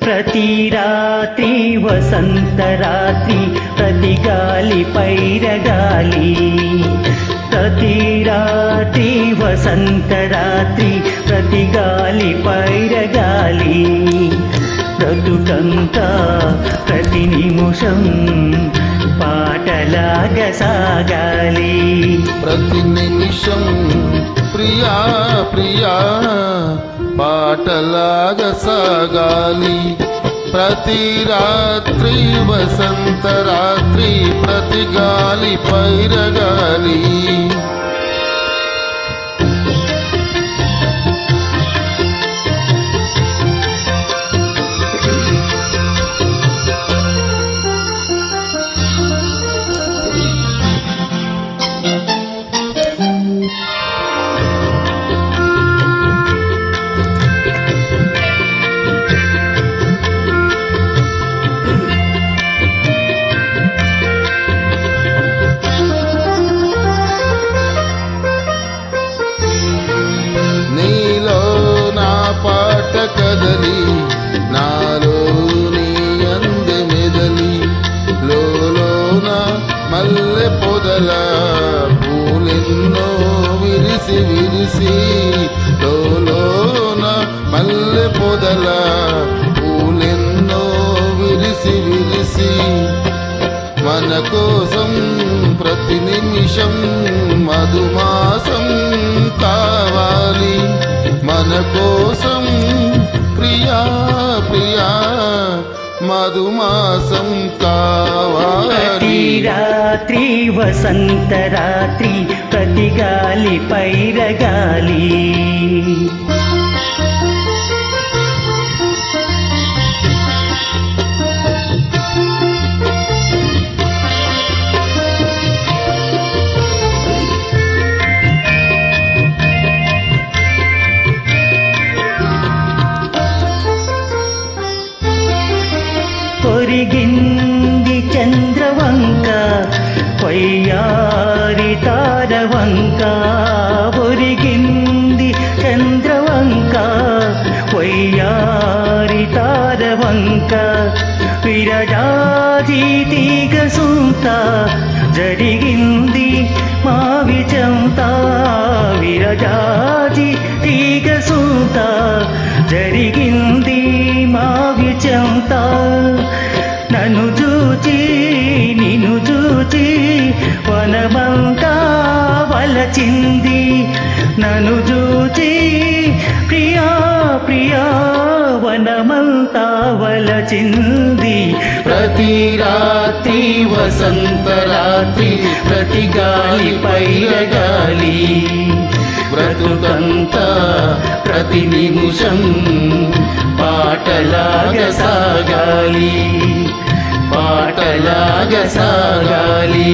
ప్రతి రాత్రి వసంత రాత్రి ప్రతి గాలి పైరగాలి, ప్రతి రాత్రి వసంత రాత్రి ప్రతి గాలి పైరగాలి, బ్రతుకంతా ప్రతి నిమిషం పాటలాగా సాగాలి. ప్రతి నిమిషం ప్రియా ప్రియా పాటలాగా సాగాలి. ప్రతి రాత్రి వసంత రాత్రి ప్రతి గాలి పైరగాలి. కదలి నాలో నీ అంది మెదలి, లోన మల్లె పొదల పూలెన్నో విరిసి విరిసి, లోన మల్లె పొదల పూలెన్నో విరిసి విరిసి, మన కోసం ప్రతి నిమిషం మధుమాసం కావాలి. మన కోసం ప్రియా ప్రియా మధుమాసం కావాలి. ప్రతి రాత్రి వసంత రాత్రి ప్రతి గాలి పైరగాలి. పొరిగింది చంద్రవంక పొయ్యారి తారవంక, పొరిగింది చంద్రవంక పొయ్యారి తారవంక, విరజాజి తీగ సూత జరిగింది మావి చెంత, విరజాజి తీగ సూత జరిగింది మావి చెంత. నన్ను చూచి నిన్ను చూచి వనమంతా వలచింది, నన్ను చూచి ప్రియా ప్రియా వనమంతా వలచింది. ప్రతి రాత్రి వసంత రాత్రి ప్రతి గాలి పైరగాలి, బ్రతుకంతా ప్రతి నిమిషం పాటలాగా సాగాలి, పాటలాగా సాగాలి.